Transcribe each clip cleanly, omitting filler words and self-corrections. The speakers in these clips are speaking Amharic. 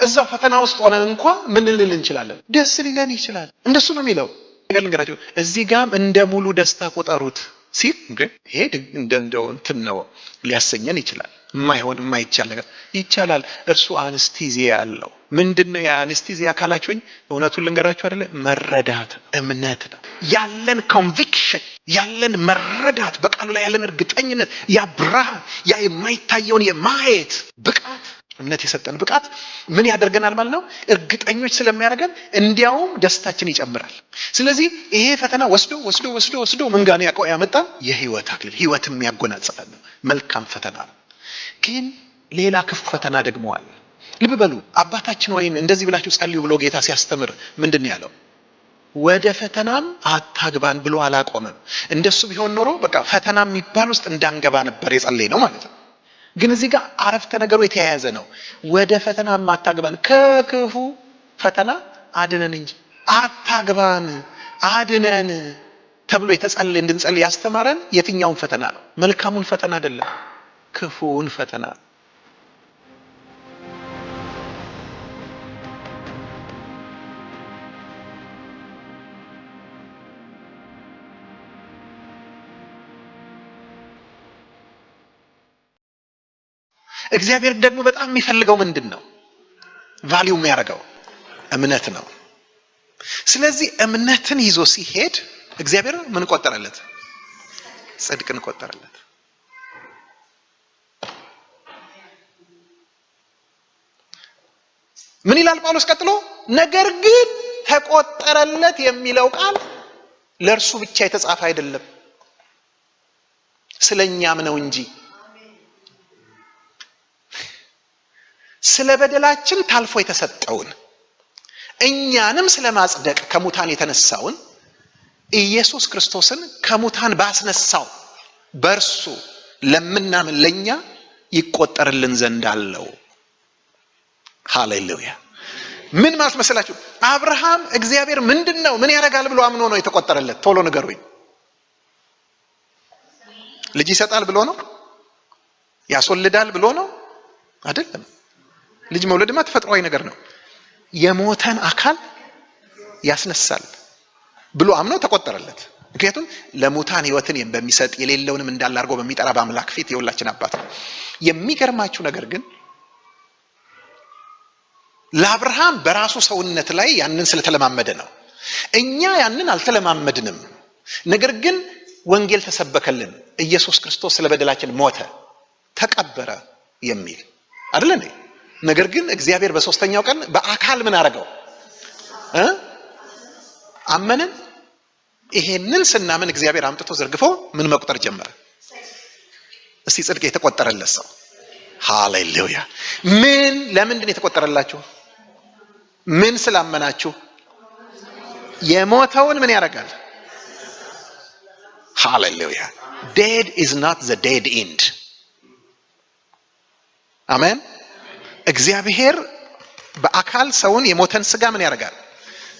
እዛው ፈተና ውስጥ ሆነን እንኳን ምን ልል እንችላለን? ደስ ሊለን ይችላል። እንደሱ ነው የሚለው ነገር ልንገራችሁ። እዚህ ጋርም እንደ ሙሉ ደስታ ቆጠሩት ሲል ይሄ እንደው እንትን ነው ሊያሰኘን ይችላል። የማይሆን የማይቻል ነገር ይቻላል። እርሱ አንስቲዚያ አለው። ምንድነው የአንስቲዚያ ካላችሁኝ እውነቱን ልንገራችሁ አይደለ? መረዳት እምነት ነው። ያለን ኮንቪክሽን ያለን መረዳት በቃሉ ላይ ያለን እርግጠኝነት ያ ብርሃን ያ የማይታየውን የማየት ብቃት እምነት የሰጠን ብቃት ምን ያደርገናል ማለት ነው? እርግጠኞች ስለሚያደርገን እንዲያውም ደስታችን ይጨምራል። ስለዚህ ይሄ ፈተና ወስዶ ምን ጋር ያመጣ? የህይወት አክሊል ህይወት የሚያጎናጽፈን ነው። መልካም ፈተና ነው። ግን ሌላ ክፉ ፈተና ደግሞ አለ። ልብ በሉ። አባታችን ሆይ እንደዚህ ብላችሁ ጸልዩ ብሎ ጌታ ሲያስተምር ምንድን ነው ያለው? ወደ ፈተናም አታግባን ብሎ አላቆመም። እንደሱ ቢሆን ኖሮ በቃ ፈተና የሚባል ውስጥ እንዳንገባ ነበር የጸለይ ነው ማለት ነው። ግን እዚህ ጋር አረፍተ ነገሩ የተያያዘ ነው። ወደ ፈተናም አታግባን፣ ከክፉ ፈተና አድነን እንጂ አታግባን አድነን ተብሎ እንድንጸልይ ያስተማረን የትኛውን ፈተና ነው? መልካሙን ፈተና አይደለም፣ ክፉውን ፈተና። እግዚአብሔር ደግሞ በጣም የሚፈልገው ምንድን ነው? ቫልዩ የሚያደርገው እምነት ነው። ስለዚህ እምነትን ይዞ ሲሄድ እግዚአብሔር ምን ቆጠረለት? ጽድቅን ቆጠረለት። ምን ይላል ጳውሎስ ቀጥሎ? ነገር ግን ተቆጠረለት የሚለው ቃል ለእርሱ ብቻ የተጻፈ አይደለም፣ ስለኛም ነው እንጂ ስለ በደላችን ታልፎ የተሰጠውን እኛንም ስለማጽደቅ ከሙታን የተነሳውን ኢየሱስ ክርስቶስን ከሙታን ባስነሳው በእርሱ ለምናምን ለኛ ይቆጠርልን ዘንድ አለው። ሃሌሉያ። ምን ማለት መሰላችሁ? አብርሃም እግዚአብሔር ምንድነው ምን ያደርጋል ብሎ አምኖ ነው የተቆጠረለት? ቶሎ ንገሩኝ። ልጅ ይሰጣል ብሎ ነው? ያስወልዳል ብሎ ነው? አይደለም። ልጅ መውለድማ ተፈጥሯዊ ነገር ነው። የሞተን አካል ያስነሳል ብሎ አምኖ ተቆጠረለት። ምክንያቱም ለሙታን ህይወትን በሚሰጥ የሌለውንም እንዳለ አድርጎ በሚጠራ በአምላክ ፊት የሁላችን አባት ነው። የሚገርማችሁ ነገር ግን ለአብርሃም በራሱ ሰውነት ላይ ያንን ስለተለማመደ ነው። እኛ ያንን አልተለማመድንም። ነገር ግን ወንጌል ተሰበከልን። ኢየሱስ ክርስቶስ ስለ በደላችን ሞተ፣ ተቀበረ የሚል አይደል እንዴ? ነገር ግን እግዚአብሔር በሶስተኛው ቀን በአካል ምን አደረገው? አመንን። ይሄንን ስናምን እግዚአብሔር አምጥቶ ዘርግፎ ምን መቁጠር ጀመረ? እስቲ ጽድቅ የተቆጠረለት ሰው። ሃሌሉያ። ለምንድን የተቆጠረላችሁ? ምን ስላመናችሁ? የሞተውን ምን ያደርጋል? ሃሌሉያ። dead is not the dead end. አሜን። እግዚአብሔር በአካል ሰውን የሞተን ስጋ ምን ያደርጋል?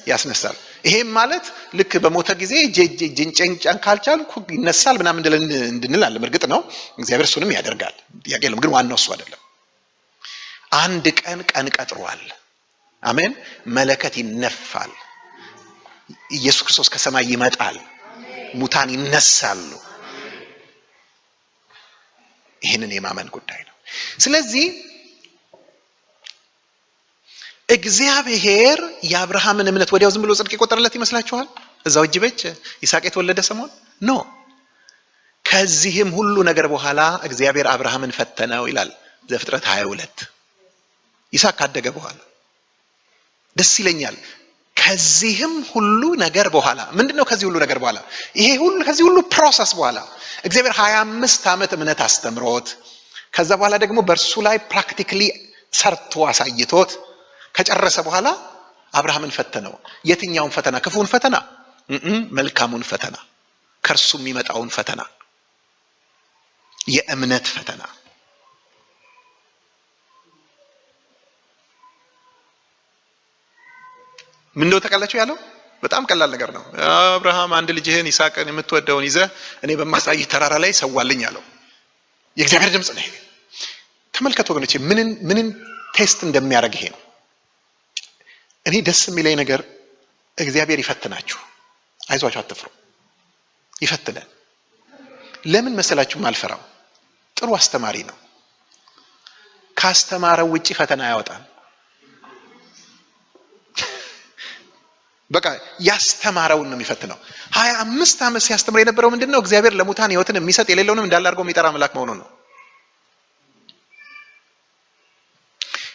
ያስነሳል። ይሄም ማለት ልክ በሞተ ጊዜ ጭንጫን ካልቻልኩ ይነሳል ምናምን እንድንል አለ። እርግጥ ነው እግዚአብሔር እሱንም ያደርጋል፣ ጥያቄ የለም። ግን ዋናው እሱ አይደለም። አንድ ቀን ቀጥሯል። አሜን። መለከት ይነፋል፣ ኢየሱስ ክርስቶስ ከሰማይ ይመጣል፣ ሙታን ይነሳሉ። ይሄንን የማመን ጉዳይ ነው። ስለዚህ እግዚአብሔር የአብርሃምን እምነት ወዲያው ዝም ብሎ ጽድቅ የቆጠረለት ይመስላችኋል? እዛው እጅ በእጅ ይስሐቅ የተወለደ ሰሞን ኖ። ከዚህም ሁሉ ነገር በኋላ እግዚአብሔር አብርሃምን ፈተነው ይላል ዘፍጥረት 22። ይስሐቅ ካደገ በኋላ ደስ ይለኛል። ከዚህም ሁሉ ነገር በኋላ ምንድነው? ከዚህ ሁሉ ነገር በኋላ ከዚህ ሁሉ ፕሮሰስ በኋላ እግዚአብሔር 25 ዓመት እምነት አስተምሮት ከዛ በኋላ ደግሞ በእርሱ ላይ ፕራክቲካሊ ሰርቶ አሳይቶት ከጨረሰ በኋላ አብርሃምን ፈተነው። የትኛውን ፈተና? ክፉን ፈተና? መልካሙን ፈተና፣ ከእርሱ የሚመጣውን ፈተና፣ የእምነት ፈተና። ምን ነው ተቀላችሁ ያለው? በጣም ቀላል ነገር ነው። አብርሃም አንድ ልጅህን ይስሐቅን የምትወደውን ይዘህ እኔ በማሳይህ ተራራ ላይ ሰዋልኝ አለው። የእግዚአብሔር ድምጽ ነው። ተመልከቱ ወገኖቼ፣ ምንን ቴስት እንደሚያደርግ ይሄ ነው። እኔ ደስ የሚለኝ ነገር እግዚአብሔር ይፈትናችሁ፣ አይዟችሁ አትፍሩ፣ ይፈትናል። ለምን መሰላችሁ ማልፈራው? ጥሩ አስተማሪ ነው። ካስተማረው ውጪ ፈተና ያወጣል። በቃ ያስተማረውን ነው የሚፈትነው። 25 ዓመት ሲያስተምር የነበረው ምንድነው? እግዚአብሔር ለሙታን ሕይወትን የሚሰጥ የሌለውንም እንዳለ አድርጎ የሚጠራ አምላክ መሆኑን ነው።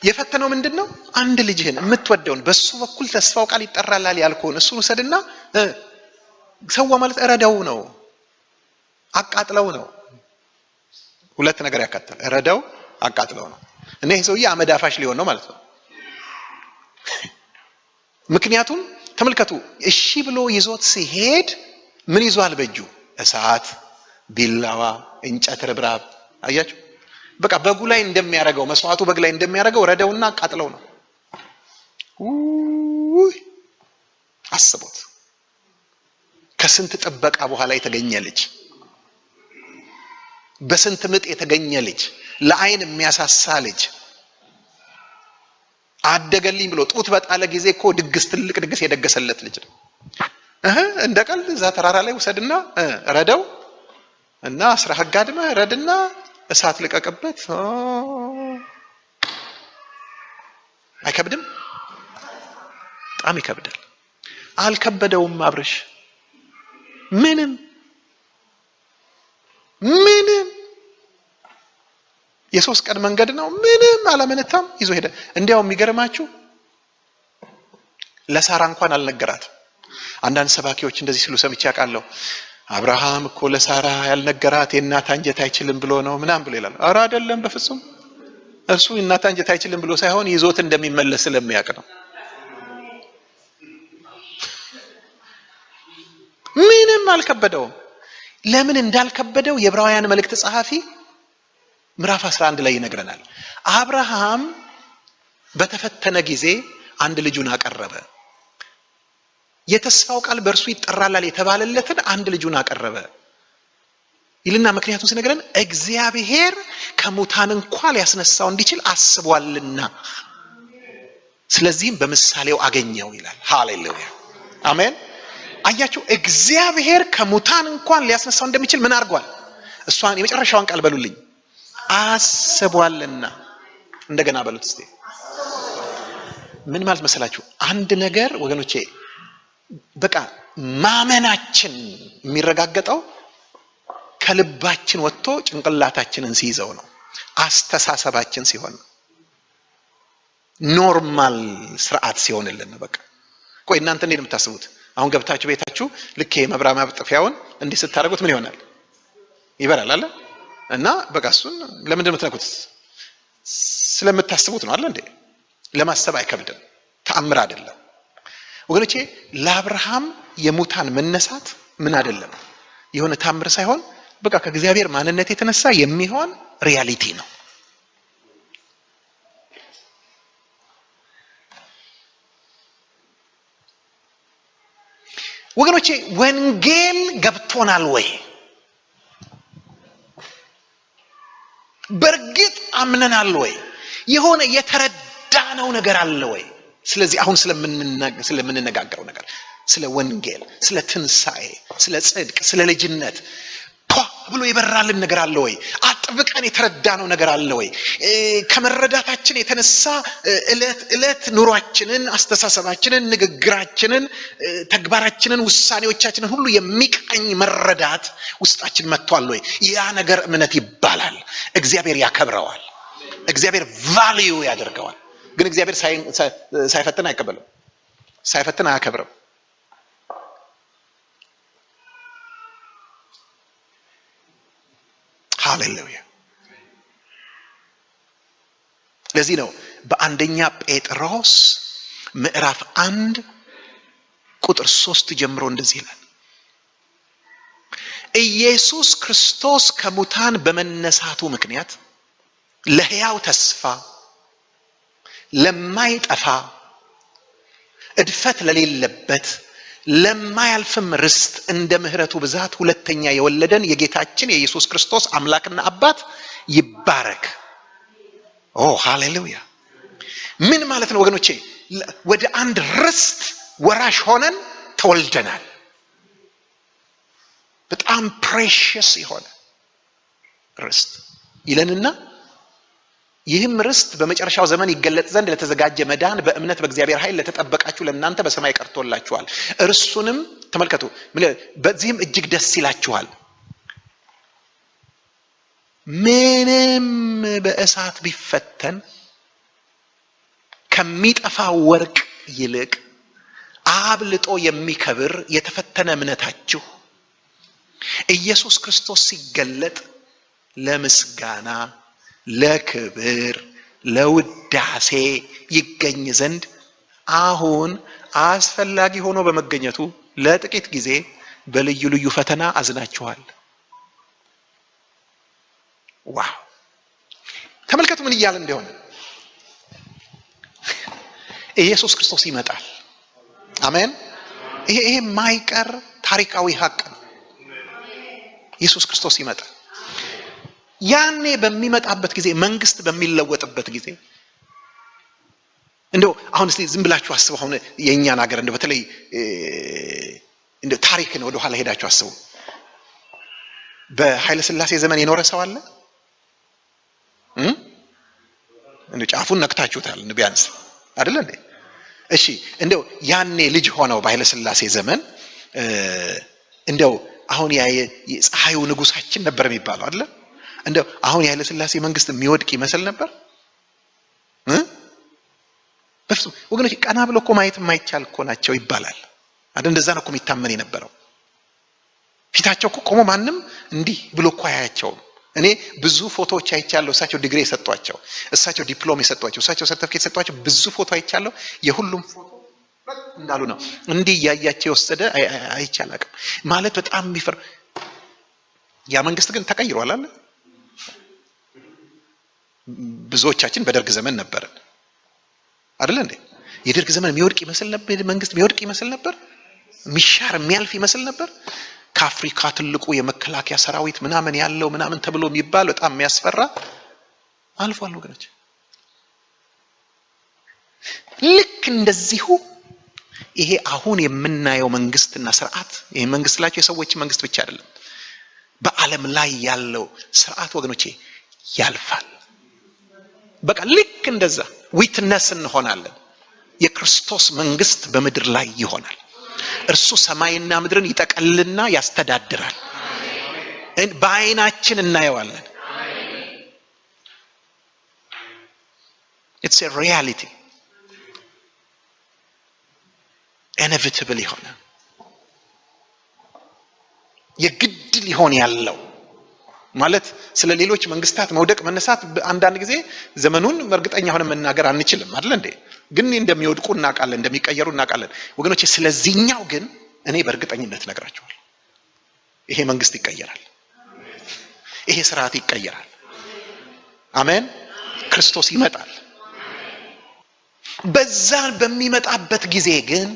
የፈተነው ምንድነው? አንድ ልጅህን የምትወደውን በሱ በኩል ተስፋው ቃል ይጠራላል ያልከውን እሱን ውሰድና ሰዋ ማለት እረዳው ነው፣ አቃጥለው ነው። ሁለት ነገር ያካትታል። እረዳው፣ አቃጥለው ነው። እና ይሄ ሰውዬ አመዳፋሽ ሊሆን ነው ማለት ነው። ምክንያቱም ተመልከቱ፣ እሺ ብሎ ይዞት ሲሄድ ምን ይዟል በእጁ? እሳት፣ ቢላዋ፣ እንጨት ርብራብ። አያችሁ? በቃ በጉ ላይ እንደሚያደርገው መስዋዕቱ በግ ላይ እንደሚያደርገው ረደውና አቃጥለው ነው። አስቡት፣ ከስንት ጥበቃ በኋላ የተገኘ ልጅ፣ በስንት ምጥ የተገኘ ልጅ፣ ለአይን የሚያሳሳ ልጅ አደገልኝ ብሎ ጡት በጣለ ጊዜ እኮ ድግስ፣ ትልቅ ድግስ የደገሰለት ልጅ ነው። እንደ ቀልድ እዛ ተራራ ላይ ውሰድና ረደው እና አስራ አጋድመ ረድና እሳት ልቀቅበት። አይከብድም? በጣም ይከብዳል። አልከበደውም አብርሽ ምንም የ3 ቀን መንገድ ነው። ምንም አላመነታም፣ ይዞ ሄደ። እንዲያው የሚገርማችሁ ለሳራ እንኳን አልነገራትም። አንዳንድ ሰባኪዎች እንደዚህ ሲሉ ሰምቼ አውቃለሁ። አብርሃም እኮ ለሳራ ያልነገራት የእናት አንጀት አይችልም ብሎ ነው ምናምን ብሎ ይላል። ኧረ አይደለም፣ በፍጹም እርሱ የእናት አንጀት አይችልም ብሎ ሳይሆን ይዞት እንደሚመለስ ስለሚያውቅ ነው። ምንም አልከበደውም። ለምን እንዳልከበደው የዕብራውያን መልእክት ጸሐፊ ምዕራፍ 11 ላይ ይነግረናል። አብርሃም በተፈተነ ጊዜ አንድ ልጁን አቀረበ። የተስፋው ቃል በእርሱ ይጠራላል የተባለለትን አንድ ልጁን አቀረበ ይልና ምክንያቱም ሲነግረን እግዚአብሔር ከሙታን እንኳን ሊያስነሳው እንዲችል አስቧልና ስለዚህም በምሳሌው አገኘው ይላል። ሃሌሉያ አሜን። አያችሁ፣ እግዚአብሔር ከሙታን እንኳን ሊያስነሳው እንደሚችል ምን አድርጓል? እሷን የመጨረሻውን ቃል በሉልኝ፣ አስቧልና። እንደገና በሉት እስቲ። ምን ማለት መሰላችሁ? አንድ ነገር ወገኖቼ በቃ ማመናችን የሚረጋገጠው ከልባችን ወጥቶ ጭንቅላታችንን ሲይዘው ነው። አስተሳሰባችን ሲሆን ነው። ኖርማል ስርዓት ሲሆንልን ነው። በቃ ቆይ እናንተ እንዴት ነው የምታስቡት? አሁን ገብታችሁ ቤታችሁ ልክ የመብራት ማጥፊያውን እንዲህ ስታደርጉት ምን ይሆናል? ይበራል አይደል? እና በቃ እሱን ለምንድን ነው የምትነኩት? ስለምታስቡት ነው አይደል እንዴ? ለማሰብ አይከብድም። ተአምር አይደለም ወገኖቼ። ለአብርሃም የሙታን መነሳት ምን አይደለም፣ የሆነ ተአምር ሳይሆን በቃ ከእግዚአብሔር ማንነት የተነሳ የሚሆን ሪያሊቲ ነው። ወገኖቼ ወንጌል ገብቶናል ወይ? በእርግጥ አምነናል ወይ? የሆነ የተረዳነው ነገር አለ ወይ? ስለዚህ አሁን ስለምንነጋገረው ነገር፣ ስለ ወንጌል፣ ስለ ትንሣኤ፣ ስለ ጽድቅ፣ ስለ ልጅነት ብሎ የበራልን ነገር አለ ወይ? አጥብቀን የተረዳነው ነገር አለ ወይ? ከመረዳታችን የተነሳ እለት ኑሯችንን፣ አስተሳሰባችንን፣ ንግግራችንን፣ ተግባራችንን፣ ውሳኔዎቻችንን ሁሉ የሚቃኝ መረዳት ውስጣችን መጥቷል ወይ? ያ ነገር እምነት ይባላል። እግዚአብሔር ያከብረዋል። እግዚአብሔር ቫልዩ ያደርገዋል። ግን እግዚአብሔር ሳይፈትን አይቀበልም፣ ሳይፈትን አያከብርም። ሃሌሉያ። ለዚህ ነው በአንደኛ ጴጥሮስ ምዕራፍ 1 ቁጥር 3 ጀምሮ እንደዚህ ይላል፣ ኢየሱስ ክርስቶስ ከሙታን በመነሳቱ ምክንያት ለሕያው ተስፋ ለማይጠፋ እድፈት ለሌለበት ለማያልፍም ርስት እንደ ምህረቱ ብዛት ሁለተኛ የወለደን የጌታችን የኢየሱስ ክርስቶስ አምላክና አባት ይባረክ። ኦ ሃሌሉያ። ምን ማለት ነው ወገኖቼ? ወደ አንድ ርስት ወራሽ ሆነን ተወልደናል። በጣም ፕሬሽስ የሆነ ርስት ይለንና ይህም ርስት በመጨረሻው ዘመን ይገለጥ ዘንድ ለተዘጋጀ መዳን በእምነት በእግዚአብሔር ኃይል ለተጠበቃችሁ ለእናንተ በሰማይ ቀርቶላችኋል። እርሱንም ተመልከቱ፣ በዚህም እጅግ ደስ ይላችኋል። ምንም በእሳት ቢፈተን ከሚጠፋው ወርቅ ይልቅ አብልጦ የሚከብር የተፈተነ እምነታችሁ ኢየሱስ ክርስቶስ ሲገለጥ ለምስጋና፣ ለክብር፣ ለውዳሴ ይገኝ ዘንድ አሁን አስፈላጊ ሆኖ በመገኘቱ ለጥቂት ጊዜ በልዩ ልዩ ፈተና አዝናችኋል። ዋው! ተመልከቱ ምን እያለ እንደሆነ። ኢየሱስ ክርስቶስ ይመጣል። አሜን። ይሄ የማይቀር ታሪካዊ ሀቅ ነው። ኢየሱስ ክርስቶስ ይመጣል። ያኔ በሚመጣበት ጊዜ፣ መንግስት በሚለወጥበት ጊዜ እንደው አሁን እስቲ ዝም ብላችሁ አስቡ። አሁን የእኛን ሀገር እንደው በተለይ እንደው ታሪክን ወደ ኋላ ሄዳችሁ አስቡ። በኃይለ ሥላሴ ዘመን የኖረ ሰው አለ? እንደው ጫፉን ነክታችሁታል ቢያንስ አይደል እንዴ? እሺ እንደው ያኔ ልጅ ሆነው በኃይለ ሥላሴ ዘመን እንደው አሁን የፀሐዩ ንጉሳችን ነበር የሚባለው አይደል? እንደው አሁን የኃይለ ሥላሴ መንግስት የሚወድቅ ይመስል ነበር? በፍጹም ወገኖች፣ ቀና ብሎ እኮ ማየት የማይቻል እኮ ናቸው ይባላል አይደል? እንደዛ ነው እኮ የሚታመን የነበረው። ፊታቸው እኮ ቆሞ ማንም እንዲህ ብሎ እኮ አያያቸውም። እኔ ብዙ ፎቶዎች አይቻለሁ። እሳቸው ዲግሪ የሰጧቸው፣ እሳቸው ዲፕሎም የሰጧቸው፣ እሳቸው ሰርቲፊኬት የሰጧቸው ብዙ ፎቶ አይቻለሁ። የሁሉም ፎቶ እንዳሉ ነው። እንዲህ ያያቸው የወሰደ አይቻላቅም ማለት በጣም የሚፈር። ያ መንግስት ግን ተቀይሯል አለ። ብዙዎቻችን በደርግ ዘመን ነበርን አይደል እንዴ? የደርግ ዘመን የሚወድቅ ይመስል ነበር። መንግስት የሚወድቅ ይመስል ነበር። የሚሻር የሚያልፍ ይመስል ነበር። ከአፍሪካ ትልቁ የመከላከያ ሰራዊት ምናምን ያለው ምናምን ተብሎ የሚባል በጣም የሚያስፈራ አልፏል ወገኖች። ልክ እንደዚሁ ይሄ አሁን የምናየው መንግስትና ስርዓት፣ ይሄ መንግስት ላቸው የሰዎች መንግስት ብቻ አይደለም፣ በዓለም ላይ ያለው ስርዓት ወገኖቼ ያልፋል። በቃ ልክ እንደዛ ዊትነስ እንሆናለን። የክርስቶስ መንግስት በምድር ላይ ይሆናል። እርሱ ሰማይና ምድርን ይጠቀልልና ያስተዳድራል። በአይናችን እናየዋለን። it's a reality, inevitable የሆነ የግድ ሊሆን ያለው ማለት ስለ ሌሎች መንግስታት መውደቅ መነሳት አንዳንድ ጊዜ ዘመኑን እርግጠኛ ሆነ መናገር አንችልም አይደል እንዴ? ግን እንደሚወድቁ እናውቃለን፣ እንደሚቀየሩ እናውቃለን ወገኖቼ። ስለዚህኛው ግን እኔ በእርግጠኝነት ነግራቸዋለሁ። ይሄ መንግስት ይቀየራል። ይሄ ስርዓት ይቀየራል። አሜን። ክርስቶስ ይመጣል። በዛ በሚመጣበት ጊዜ ግን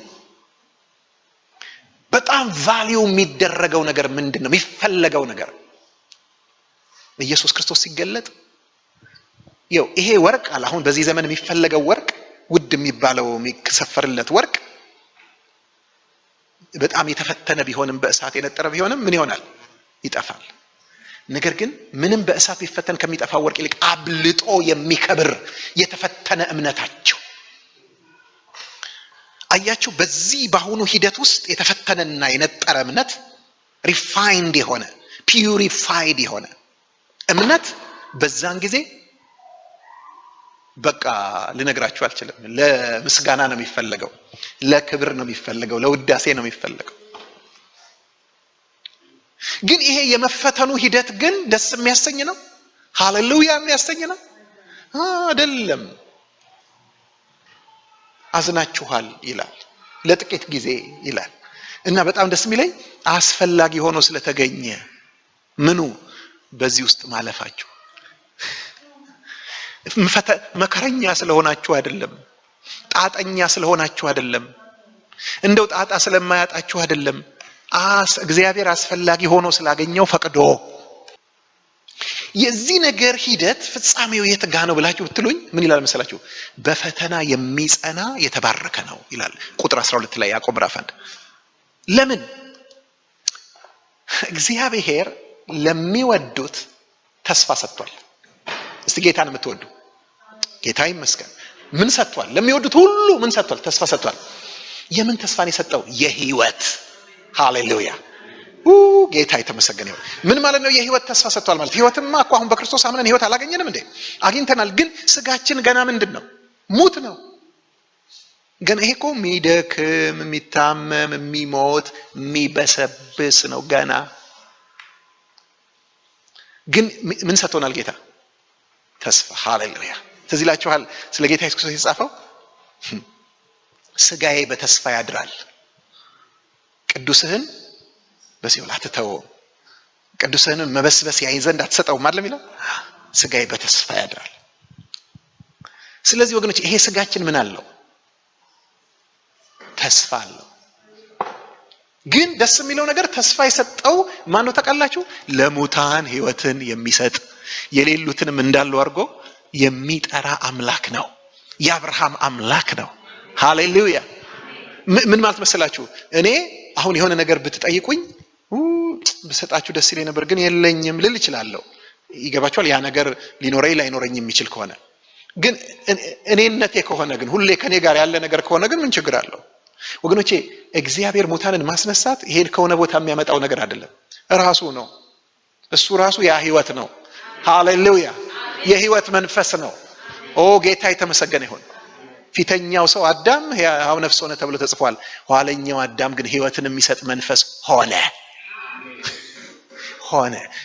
በጣም ቫልዩ የሚደረገው ነገር ምንድነው? የሚፈለገው ነገር ኢየሱስ ክርስቶስ ሲገለጥ ይሄ ወርቅ አለ። አሁን በዚህ ዘመን የሚፈለገው ወርቅ፣ ውድ የሚባለው የሚሰፈርለት ወርቅ በጣም የተፈተነ ቢሆንም በእሳት የነጠረ ቢሆንም ምን ይሆናል? ይጠፋል። ነገር ግን ምንም በእሳት ቢፈተን ከሚጠፋው ወርቅ ይልቅ አብልጦ የሚከብር የተፈተነ እምነታቸው። አያችሁ፣ በዚህ በአሁኑ ሂደት ውስጥ የተፈተነና የነጠረ እምነት፣ ሪፋይንድ የሆነ ፒዩሪፋይድ የሆነ እምነት በዛን ጊዜ በቃ ልነግራችሁ አልችልም። ለምስጋና ነው የሚፈለገው፣ ለክብር ነው የሚፈለገው፣ ለውዳሴ ነው የሚፈለገው። ግን ይሄ የመፈተኑ ሂደት ግን ደስ የሚያሰኝ ነው? ሃሌሉያ የሚያሰኝ ነው አይደለም። አዝናችኋል ይላል፣ ለጥቂት ጊዜ ይላል። እና በጣም ደስ የሚለኝ አስፈላጊ ሆኖ ስለተገኘ ምኑ በዚህ ውስጥ ማለፋችሁ መከረኛ ስለሆናችሁ አይደለም፣ ጣጣኛ ስለሆናችሁ አይደለም፣ እንደው ጣጣ ስለማያጣችሁ አይደለም። እግዚአብሔር አስፈላጊ ሆኖ ስላገኘው ፈቅዶ የዚህ ነገር ሂደት ፍጻሜው የት ጋ ነው ብላችሁ ብትሉኝ ምን ይላል መሰላችሁ? በፈተና የሚጸና የተባረከ ነው ይላል ቁጥር 12 ላይ ያዕቆብ ምዕራፍ 1። ለምን? እግዚአብሔር ለሚወዱት ተስፋ ሰጥቷል። እስቲ ጌታን የምትወዱ ጌታ ይመስገን ምን ሰጥቷል? ለሚወዱት ሁሉ ምን ሰጥቷል? ተስፋ ሰጥቷል። የምን ተስፋን የሰጠው? የህይወት። ሃሌሉያ ጌታ የተመሰገነ ይሁን። ምን ማለት ነው የህይወት ተስፋ ሰጥቷል ማለት? ህይወትማ እኮ አሁን በክርስቶስ አምነን ህይወት አላገኘንም እንዴ? አግኝተናል። ግን ስጋችን ገና ምንድን ነው? ሙት ነው። ገና ይሄ እኮ የሚደክም የሚታመም የሚሞት የሚበሰብስ ነው ገና። ግን ምን ሰጥቶናል ጌታ? ተስፋ። ሃሌሉያ። ትዝ ይላችኋል ስለ ጌታ ኢየሱስ ክርስቶስ የተጻፈው ስጋዬ በተስፋ ያድራል፣ ቅዱስህን በሲኦል አትተወው፣ ቅዱስህን መበስበስ ያይ ዘንድ አትሰጠውም አይደል የሚለው? ስጋዬ በተስፋ ያድራል። ስለዚህ ወገኖች ይሄ ስጋችን ምን አለው? ተስፋ አለው። ግን ደስ የሚለው ነገር ተስፋ የሰጠው ማን ነው ታውቃላችሁ? ለሙታን ህይወትን የሚሰጥ የሌሉትንም እንዳሉ አድርጎ የሚጠራ አምላክ ነው። የአብርሃም አምላክ ነው። ሃሌሉያ። ምን ማለት መሰላችሁ? እኔ አሁን የሆነ ነገር ብትጠይቁኝ ብሰጣችሁ ደስ ይለኝ ነበር ግን የለኝም ልል እችላለሁ። ይገባችኋል? ያ ነገር ሊኖረኝ ላይኖረኝ የሚችል ከሆነ ግን እኔነቴ ከሆነ ግን ሁሌ ከኔ ጋር ያለ ነገር ከሆነ ግን ምን ችግር አለው? ወገኖቼ እግዚአብሔር ሙታንን ማስነሳት ይሄን ከሆነ ቦታ የሚያመጣው ነገር አይደለም፣ ራሱ ነው። እሱ ራሱ ያ ህይወት ነው። ሃሌሉያ። የህይወት መንፈስ ነው። ኦ ጌታ የተመሰገነ ይሁን። ፊተኛው ሰው አዳም ሕያው ነፍስ ሆነ ተብሎ ተጽፏል። ኋለኛው አዳም ግን ህይወትን የሚሰጥ መንፈስ ሆነ።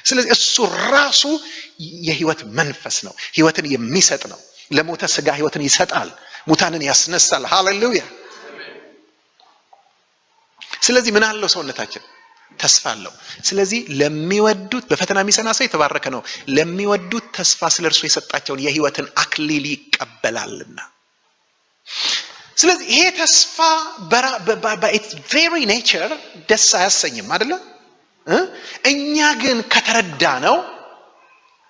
ስለዚህ እሱ ራሱ የህይወት መንፈስ ነው። ህይወትን የሚሰጥ ነው። ለሞተ ስጋ ህይወትን ይሰጣል። ሙታንን ያስነሳል። ሃሌሉያ። ስለዚህ ምን አለው ሰውነታችን? ተስፋ አለው። ስለዚህ ለሚወዱት በፈተና የሚጸና ሰው የተባረከ ነው። ለሚወዱት ተስፋ ስለርሱ የሰጣቸውን የህይወትን አክሊል ይቀበላልና። ስለዚህ ይሄ ተስፋ በኢትስ ቬሪ ኔቸር ደስ አያሰኝም አይደለ? እኛ ግን ከተረዳ ነው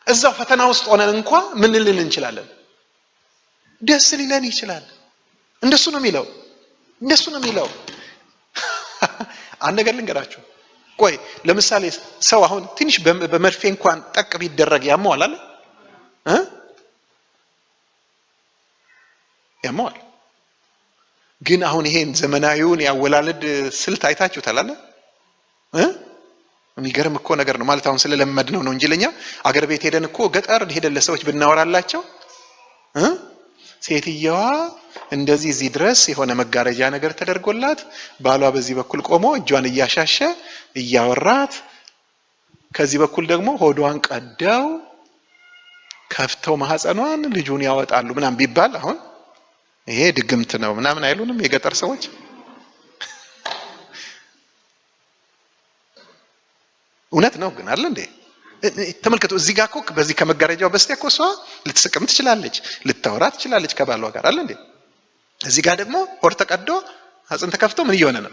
እዛው ፈተና ውስጥ ሆነን እንኳን ምን ልልን እንችላለን? ደስ ሊለን ይችላል። እንደሱ ነው የሚለው። አንድ ነገር ልንገራችሁ። ቆይ ለምሳሌ ሰው አሁን ትንሽ በመርፌ እንኳን ጠቅ ቢደረግ ያመዋል አይደል? ያመዋል። ግን አሁን ይሄን ዘመናዊውን ያወላለድ ስልት አይታችሁታል አይደል? የሚገርም እኮ ነገር ነው ማለት አሁን ስለለመድነው ነው እንጂ ለኛ አገር ቤት ሄደን እኮ ገጠር ሄደን ለሰዎች ብናወራላቸው ሴትየዋ እንደዚህ እዚህ ድረስ የሆነ መጋረጃ ነገር ተደርጎላት ባሏ በዚህ በኩል ቆሞ እጇን እያሻሸ እያወራት ከዚህ በኩል ደግሞ ሆዷን ቀደው ከፍተው ማህፀኗን ልጁን ያወጣሉ ምናምን ቢባል አሁን ይሄ ድግምት ነው ምናምን አይሉንም የገጠር ሰዎች? እውነት ነው ግን አይደል እንዴ? ተመልከቱ እዚህ ጋር እኮ በዚህ ከመጋረጃው በስቲያ እኮ እሷ ልትስቅም ትችላለች፣ ልታወራ ትችላለች ከባሏ ጋር አይደል እንዴ? እዚህ ጋር ደግሞ ሆድ ተቀዶ አጽን ተከፍቶ ምን እየሆነ ነው?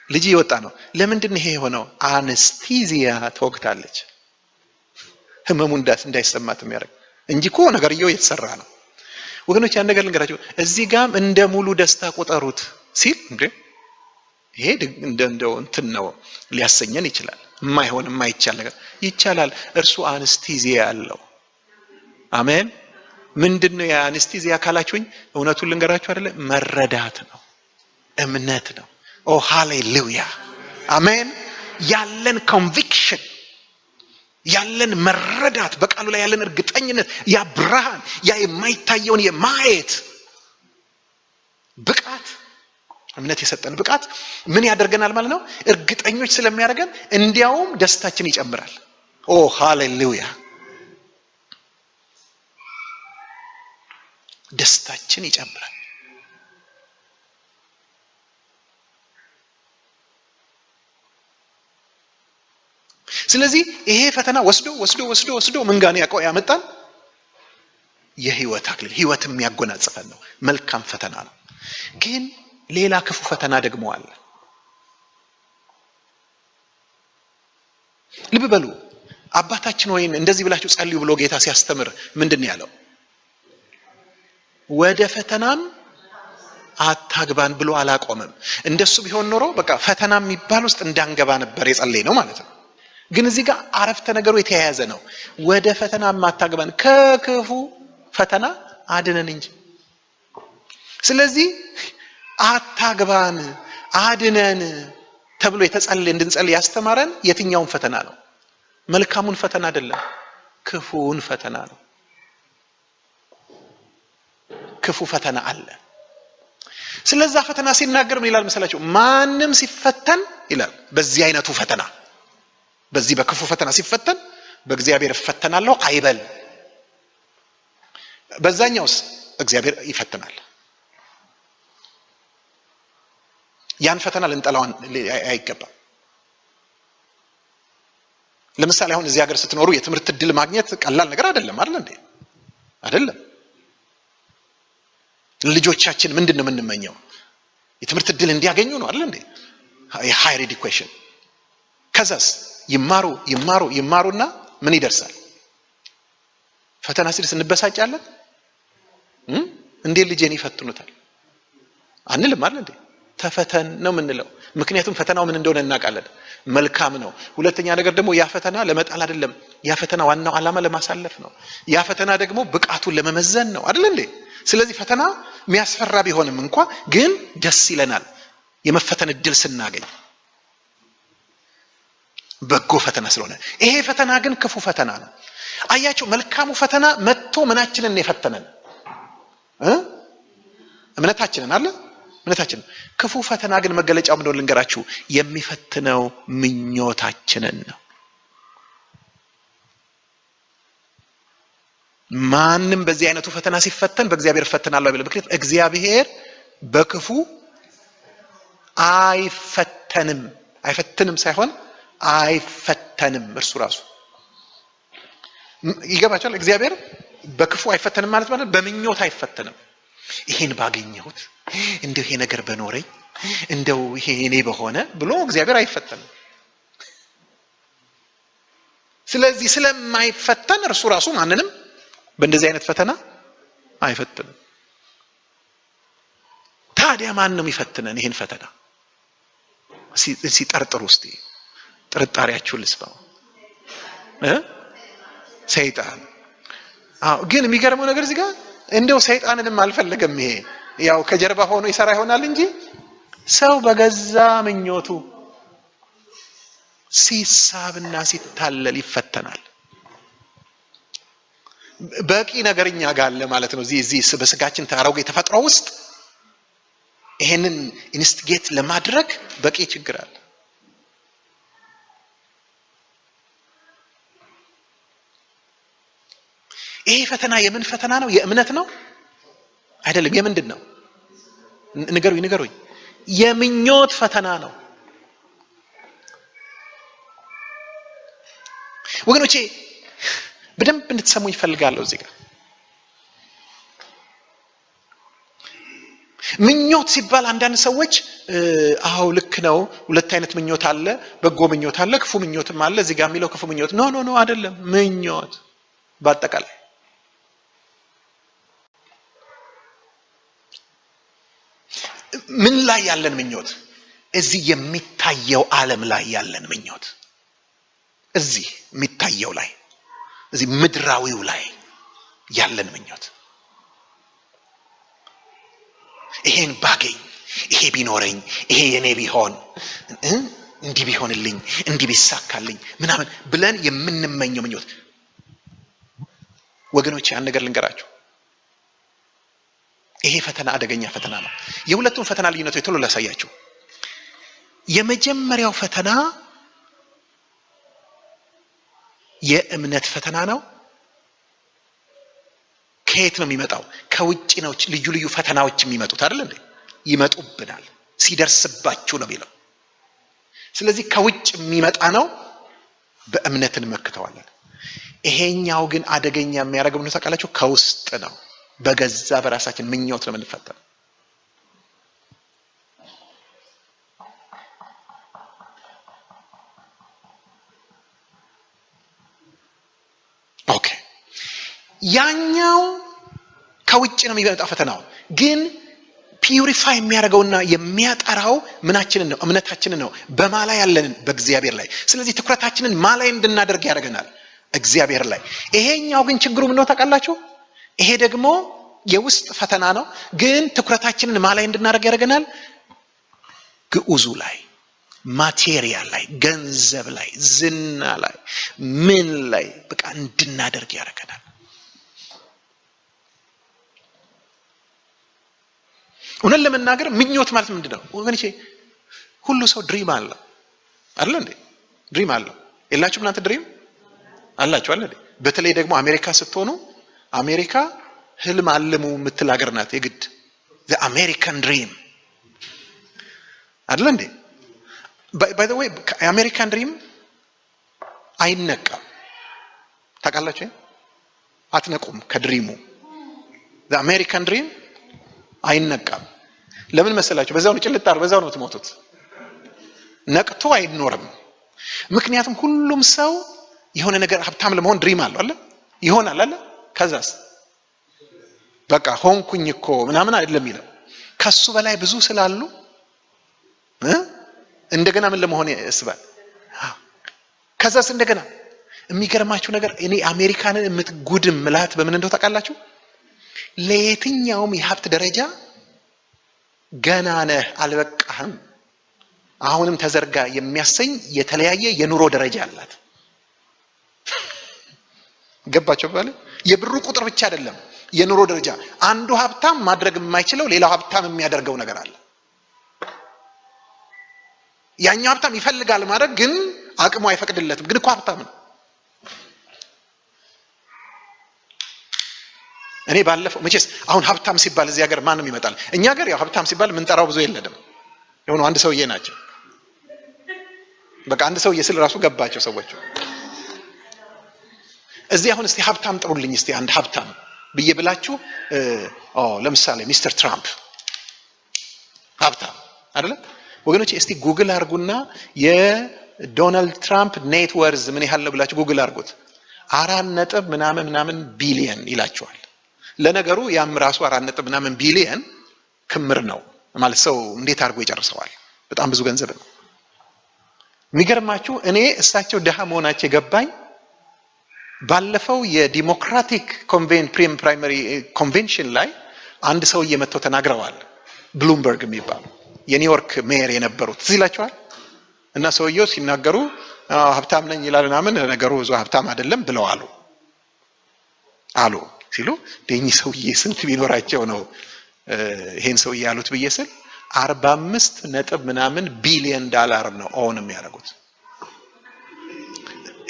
ልጅ እየወጣ ነው። ለምንድን ይሄ የሆነው? አነስቲዚያ ተወግታለች፣ ህመሙ እንዳይሰማት የሚያደርግ እንጂ እኮ ነገርየው የተሰራ ነው። ወገኖች ያን ነገር ልንገራችሁ፣ እዚህ ጋም እንደ ሙሉ ደስታ ቆጠሩት ሲል እንዴ ይሄ እንደው እንትን ነው ሊያሰኘን ይችላል። የማይሆን የማይቻል ነገር ይቻላል። እርሱ አነስቲዚያ ያለው አሜን። ምንድነው ያ አነስቲዚያ ካላችሁኝ እውነቱን ልንገራችሁ አይደለ? መረዳት ነው፣ እምነት ነው። ኦ ሃሌሉያ አሜን። ያለን ኮንቪክሽን ያለን መረዳት በቃሉ ላይ ያለን እርግጠኝነት ያ ብርሃን ያ የማይታየውን የማየት ብቃት እምነት የሰጠን ብቃት ምን ያደርገናል ማለት ነው? እርግጠኞች ስለሚያደርገን እንዲያውም ደስታችን ይጨምራል። ኦ ሃሌሉያ ደስታችን ይጨምራል። ስለዚህ ይሄ ፈተና ወስዶ ምን ጋር ያመጣል? የህይወት አክሊል ህይወት የሚያጎናጽፈን ነው። መልካም ፈተና ነው። ግን ሌላ ክፉ ፈተና ደግሞ አለ። ልብ በሉ አባታችን ሆይ እንደዚህ ብላችሁ ጸልዩ ብሎ ጌታ ሲያስተምር ምንድነው ያለው? ወደ ፈተናም አታግባን ብሎ አላቆመም። እንደሱ ቢሆን ኖሮ በቃ ፈተና የሚባል ውስጥ እንዳንገባ ነበር የጸለይ ነው ማለት ነው። ግን እዚህ ጋር አረፍተ ነገሩ የተያያዘ ነው። ወደ ፈተናም አታግባን ከክፉ ፈተና አድነን እንጂ። ስለዚህ አታግባን አድነን ተብሎ እንድንጸልይ ያስተማረን የትኛውን ፈተና ነው? መልካሙን ፈተና አይደለም፣ ክፉውን ፈተና ነው። ክፉ ፈተና አለ። ስለዛ ፈተና ሲናገር ምን ይላል መሰላችሁ? ማንም ሲፈተን ይላል በዚህ አይነቱ ፈተና፣ በዚህ በክፉ ፈተና ሲፈተን በእግዚአብሔር እፈተናለሁ አይበል። በዛኛውስ እግዚአብሔር ይፈትናል። ያን ፈተና ልንጠላው አይገባም። ለምሳሌ አሁን እዚህ ሀገር ስትኖሩ የትምህርት ዕድል ማግኘት ቀላል ነገር አይደለም አይደል እንዴ? አይደለም። ልጆቻችን ምንድነው የምንመኘው? የትምህርት ዕድል እንዲያገኙ ነው አይደል እንዴ? የሃየር ኤዱኬሽን። ከዛስ ይማሩና ምን ይደርሳል? ፈተና ሲደርስ እንበሳጫለን። እንዴ ልጄን ይፈትኑታል አንልም አይደል እንዴ? ተፈተን ነው የምንለው። ምክንያቱም ፈተናው ምን እንደሆነ እናውቃለን። መልካም ነው። ሁለተኛ ነገር ደግሞ ያ ፈተና ለመጣል አይደለም። ያ ፈተና ዋናው ዓላማ ለማሳለፍ ነው። ያ ፈተና ደግሞ ብቃቱን ለመመዘን ነው አይደል እንዴ? ስለዚህ ፈተና የሚያስፈራ ቢሆንም እንኳን ግን ደስ ይለናል የመፈተን ዕድል ስናገኝ፣ በጎ ፈተና ስለሆነ። ይሄ ፈተና ግን ክፉ ፈተና ነው። አያችሁ፣ መልካሙ ፈተና መጥቶ ምናችንን የፈተነን እምነታችንን አለ እምነታችን። ክፉ ፈተና ግን መገለጫው ምንድነው ልንገራችሁ? የሚፈትነው ምኞታችንን ነው። ማንም በዚህ አይነቱ ፈተና ሲፈተን በእግዚአብሔር ፈተናለሁ አይደለም። ምክንያቱም እግዚአብሔር በክፉ አይፈትንም ሳይሆን አይፈተንም። እርሱ ራሱ ይገባችኋል? እግዚአብሔር በክፉ አይፈተንም ማለት በምኞት አይፈተንም። ይሄን ባገኘሁት፣ እንደው ይሄ ነገር በኖረኝ፣ እንደው ይሄ እኔ በሆነ ብሎ እግዚአብሔር አይፈተንም። ስለዚህ ስለማይፈተን እርሱ ራሱ ማንንም በእንደዚህ አይነት ፈተና አይፈትንም። ታዲያ ማን ነው የሚፈትነን ይሄን ፈተና? ሲጠርጥሩ እስቲ ጥርጣሬያችሁን ልስማው። ሰይጣን። ግን የሚገርመው ነገር እዚህ ጋር እንደው ሰይጣንንም አልፈለገም። ይሄ ያው ከጀርባ ሆኖ ይሰራ ይሆናል እንጂ ሰው በገዛ ምኞቱ ሲሳብና ሲታለል ይፈተናል። በቂ ነገርኛ ጋር አለ ማለት ነው። እዚህ በስጋችን ታረው የተፈጥሮ ውስጥ ይሄንን ኢንስቲጌት ለማድረግ በቂ ችግር አለ። ይሄ ፈተና የምን ፈተና ነው? የእምነት ነው አይደለም? የምንድን ነው? ንገሩኝ። የምኞት ፈተና ነው ወገኖቼ። በደንብ እንድትሰሙ ይፈልጋለሁ እዚህ ጋር። ምኞት ሲባል አንዳንድ ሰዎች አዎ ልክ ነው፣ ሁለት አይነት ምኞት አለ፣ በጎ ምኞት አለ፣ ክፉ ምኞትም አለ። እዚህ ጋር የሚለው ክፉ ምኞት ኖ አይደለም። ምኞት በአጠቃላይ ምን ላይ ያለን ምኞት? እዚህ የሚታየው ዓለም ላይ ያለን ምኞት፣ እዚህ የሚታየው ላይ፣ እዚህ ምድራዊው ላይ ያለን ምኞት። ይሄን ባገኝ፣ ይሄ ቢኖረኝ፣ ይሄ የኔ ቢሆን፣ እንዲህ ቢሆንልኝ፣ እንዲህ ቢሳካልኝ ምናምን ብለን የምንመኘው ምኞት። ወገኖች ያን ነገር ልንገራችሁ፣ ይሄ ፈተና አደገኛ ፈተና ነው። የሁለቱም ፈተና ልዩነቱ የቶሎ ላሳያችሁ። የመጀመሪያው ፈተና የእምነት ፈተና ነው። ከየት ነው የሚመጣው? ከውጭ ነው። ልዩ ፈተናዎች የሚመጡት አይደል እንዴ? ይመጡብናል፣ ሲደርስባችሁ ነው የሚለው። ስለዚህ ከውጭ የሚመጣ ነው፣ በእምነት እንመክተዋለን። ይሄኛው ግን አደገኛ የሚያደርገው ነው ታውቃላችሁ፣ ከውስጥ ነው። በገዛ በራሳችን ምኞት ነው የምንፈተነው። ያኛው ከውጭ ነው የሚመጣው ፈተናው። ግን ፒዩሪፋይ የሚያደርገውና የሚያጠራው ምናችንን ነው? እምነታችንን ነው። በማላ ያለንን በእግዚአብሔር ላይ። ስለዚህ ትኩረታችንን ማላይ እንድናደርግ ያደርገናል፣ እግዚአብሔር ላይ። ይሄኛው ግን ችግሩ ምን ነው ታውቃላችሁ? ይሄ ደግሞ የውስጥ ፈተና ነው። ግን ትኩረታችንን ማላይ እንድናደርግ ያደርገናል፣ ግዑዙ ላይ፣ ማቴሪያል ላይ፣ ገንዘብ ላይ፣ ዝና ላይ፣ ምን ላይ በቃ እንድናደርግ ያደርገናል። እውነት ለመናገር ምኞት ማለት ምንድነው ወገኖቼ? ሁሉ ሰው ድሪም አለው አይደል እንዴ? ድሪም አለው። የላችሁም እናንተ ድሪም አላችሁ አይደል እንዴ? በተለይ ደግሞ አሜሪካ ስትሆኑ፣ አሜሪካ ህልም አልሙ የምትል ሀገር ናት የግድ። the American dream አይደል እንዴ? by the way የአሜሪካን ድሪም አይነቃም። ታውቃላችሁ? አትነቁም ከድሪሙ። the American dream አይነቃም። ለምን መሰላችሁ? በዛው ነው ጭልጣር፣ በዛው ነው የምትሞቱት። ነቅቶ አይኖርም። ምክንያቱም ሁሉም ሰው የሆነ ነገር ሀብታም ለመሆን ድሪም አለው አይደል? ይሆናል አይደል? ከዛስ በቃ ሆንኩኝ እኮ ምናምን አይደለም ይለው። ከሱ በላይ ብዙ ስላሉ እንደገና ምን ለመሆን ያስባል። ከዛስ እንደገና የሚገርማችሁ ነገር እኔ አሜሪካንን የምትጉድም ምላት በምን እንደው ታውቃላችሁ? ለየትኛውም የሀብት ደረጃ ገና ነህ፣ አልበቃህም፣ አሁንም ተዘርጋ የሚያሰኝ የተለያየ የኑሮ ደረጃ አላት። ገባችሁ ባለ? የብሩ ቁጥር ብቻ አይደለም የኑሮ ደረጃ። አንዱ ሀብታም ማድረግ የማይችለው ሌላው ሀብታም የሚያደርገው ነገር አለ። ያኛው ሀብታም ይፈልጋል ማድረግ፣ ግን አቅሙ አይፈቅድለትም። ግን እኮ ሀብታም ነው። እኔ ባለፈው መቼስ አሁን ሀብታም ሲባል እዚህ ሀገር ማንም ይመጣል? እኛ ሀገር ያው ሀብታም ሲባል ምንጠራው ብዙ የለንም። የሆነ አንድ ሰውዬ ናቸው። በቃ አንድ ሰውዬ ስል ራሱ ገባቸው ሰዎች። እዚህ አሁን እስቲ ሀብታም ጥሩልኝ እስቲ አንድ ሀብታም ብዬ ብላችሁ ለምሳሌ ሚስተር ትራምፕ ሀብታም አይደለ ወገኖች? እስቲ ጉግል አድርጉና የዶናልድ ትራምፕ ኔት ወርዝ ምን ያህል ነው ብላችሁ ጉግል አድርጉት። 4 ምናምን ቢሊየን ይላችኋል። ለነገሩ ያም ራሱ 4 ምናምን ቢሊየን ክምር ነው ማለት ሰው እንዴት አድርጎ ይጨርሰዋል? በጣም ብዙ ገንዘብ ነው። የሚገርማችሁ እኔ እሳቸው ደሃ መሆናቸው የገባኝ ባለፈው የዲሞክራቲክ ፕራይመሪ ኮንቬንሽን ላይ አንድ ሰው እየመተው ተናግረዋል። ብሉምበርግ የሚባሉ የኒውዮርክ ሜየር የነበሩት እዚህ ይላችኋል። እና ሰውየው ሲናገሩ ሀብታም ነኝ ይላል ምናምን፣ ነገሩ ብዙ ሀብታም አይደለም ብለው አሉ ሲሉ ደኝ ሰውዬ ስንት ቢኖራቸው ነው ይሄን ሰውዬ ያሉት ብዬ ስል 45 ምናምን ቢሊየን ዶላር ነው ኦን የሚያደርጉት።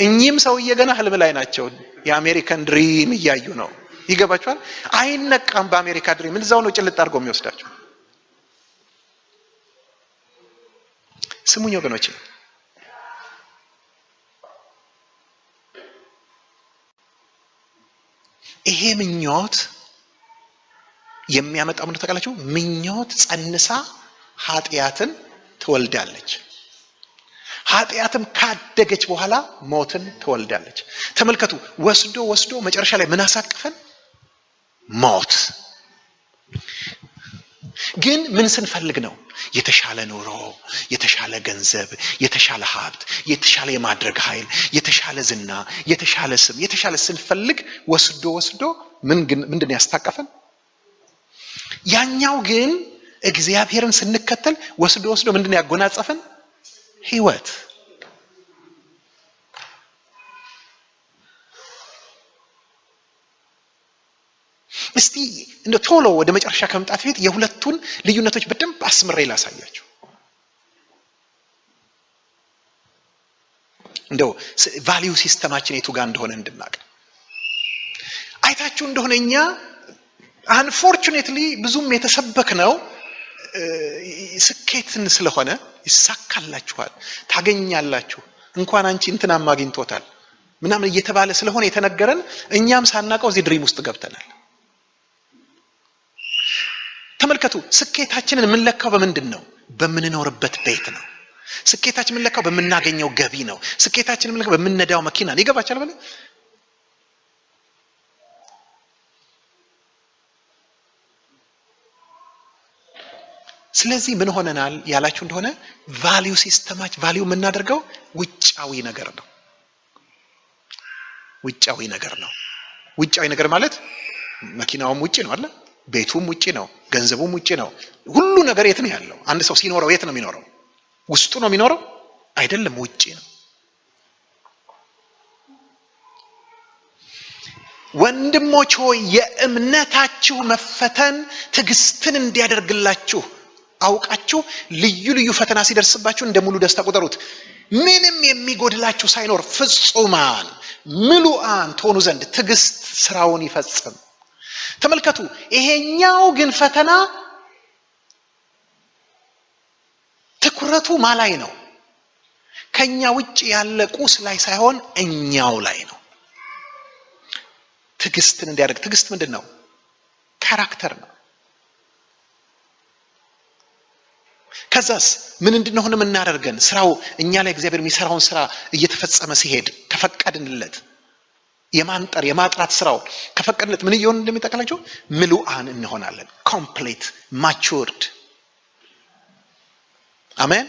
እኚህም ሰውዬ ገና ህልም ላይ ናቸው። የአሜሪካን ድሪም እያዩ ነው። ይገባችኋል? አይነቃም በአሜሪካ ድሪም። እዛው ነው ጭልጥ አድርጎ የሚወስዳቸው። ስሙኝ ወገኖቼ፣ ይሄ ምኞት የሚያመጣው ምን ተቀላችሁ? ምኞት ጸንሳ ኃጢአትን ትወልዳለች። ኃጢአትም ካደገች በኋላ ሞትን ትወልዳለች። ተመልከቱ፣ ወስዶ መጨረሻ ላይ ምን አሳቀፈን? ሞት። ግን ምን ስንፈልግ ነው? የተሻለ ኑሮ፣ የተሻለ ገንዘብ፣ የተሻለ ሀብት፣ የተሻለ የማድረግ ኃይል፣ የተሻለ ዝና፣ የተሻለ ስም፣ የተሻለ ስንፈልግ ወስዶ ምንድን ያስታቀፈን? ያኛው ግን እግዚአብሔርን ስንከተል ወስዶ ምንድን ያጎናጸፈን? ህይወት። እስቲ እንደ ቶሎ ወደ መጨረሻ ከመምጣት በፊት የሁለቱን ልዩነቶች በደንብ አስምሬ ላሳያችሁ። እንደው ቫልዩ ሲስተማችን የቱ ጋር እንደሆነ እንድናውቅ። አይታችሁ እንደሆነ እኛ አንፎርቹኔትሊ ብዙም የተሰበክነው ስኬትን ስለሆነ ይሳካላችኋል፣ ታገኛላችሁ፣ እንኳን አንቺ እንትናም አግኝቶታል ምናምን እየተባለ ስለሆነ የተነገረን እኛም ሳናቀው እዚህ ድሪም ውስጥ ገብተናል። ተመልከቱ፣ ስኬታችንን የምንለካው በምንድን ነው? በምንኖርበት ቤት ነው። ስኬታችን የምንለካው በምናገኘው ገቢ ነው። ስኬታችን የምንለካው በምንነዳው መኪና ነው። ይገባቻል? ስለዚህ ምን ሆነናል ያላችሁ እንደሆነ ቫልዩ ሲስተማች ቫልዩ የምናደርገው ውጫዊ ነገር ነው። ውጫዊ ነገር ነው። ውጫዊ ነገር ማለት መኪናውም ውጪ ነው አይደል? ቤቱም ውጪ ነው፣ ገንዘቡም ውጪ ነው። ሁሉ ነገር የት ነው ያለው? አንድ ሰው ሲኖረው የት ነው የሚኖረው? ውስጡ ነው የሚኖረው አይደለም፣ ውጪ ነው። ወንድሞች ሆይ የእምነታችሁ መፈተን ትዕግስትን እንዲያደርግላችሁ አውቃችሁ ልዩ ልዩ ፈተና ሲደርስባችሁ እንደ ሙሉ ደስታ ቁጠሩት። ምንም የሚጎድላችሁ ሳይኖር ፍጹማን ምሉአን ትሆኑ ዘንድ ትዕግስት ስራውን ይፈጽም። ተመልከቱ፣ ይሄኛው ግን ፈተና ትኩረቱ ማላይ ነው? ከኛ ውጭ ያለ ቁስ ላይ ሳይሆን እኛው ላይ ነው። ትዕግስትን እንዲያደርግ። ትዕግስት ምንድን ነው? ካራክተር ነው። ከዛስ ምን እንድንሆን የምናደርገን ስራው እኛ ላይ እግዚአብሔር የሚሰራውን ስራ እየተፈጸመ ሲሄድ ከፈቀድንለት የማንጠር የማጥራት ስራው ከፈቀድንለት ምን ይሆን እንደሚጠቅላችሁ ምሉአን እንሆናለን። ኮምፕሊት ማቹርድ። አሜን።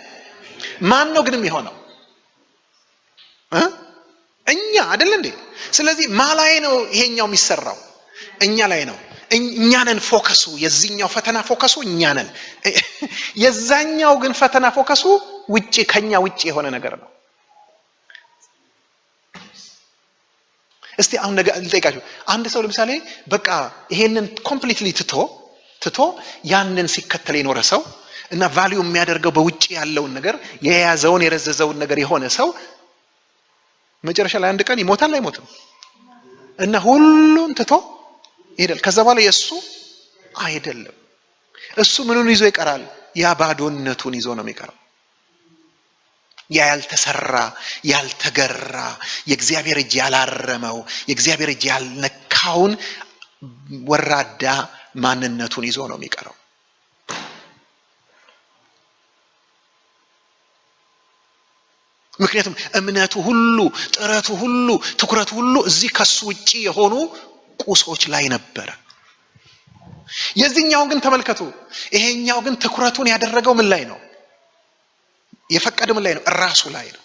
ማን ነው ግን የሚሆነው? እኛ አይደል እንዴ? ስለዚህ ማላይ ነው ይሄኛው የሚሰራው እኛ ላይ ነው። እኛ ነን ፎከሱ። የዚህኛው ፈተና ፎከሱ እኛ ነን። የዛኛው ግን ፈተና ፎከሱ ውጪ ከኛ ውጪ የሆነ ነገር ነው። እስቲ አሁን ነገር ልጠይቃችሁ። አንድ ሰው ለምሳሌ በቃ ይሄንን ኮምፕሊትሊ ትቶ ያንን ሲከተል የኖረ ሰው እና ቫልዩ የሚያደርገው በውጪ ያለውን ነገር የያዘውን የረዘዘውን ነገር የሆነ ሰው መጨረሻ ላይ አንድ ቀን ይሞታል አይሞትም? እና ሁሉን ትቶ ይሄዳል። ከዛ በኋላ የሱ አይደለም። እሱ ምኑን ይዞ ይቀራል? ያ ባዶነቱን ይዞ ነው የሚቀረው። ያ ያልተሰራ ያልተገራ የእግዚአብሔር እጅ ያላረመው የእግዚአብሔር እጅ ያልነካውን ወራዳ ማንነቱን ይዞ ነው የሚቀረው። ምክንያቱም እምነቱ ሁሉ ጥረቱ ሁሉ ትኩረቱ ሁሉ እዚህ ከሱ ውጪ የሆኑ ቁሶች ላይ ነበር። የዚህኛው ግን ተመልከቱ፣ ይሄኛው ግን ትኩረቱን ያደረገው ምን ላይ ነው? የፈቀደው ምን ላይ ነው? ራሱ ላይ ነው።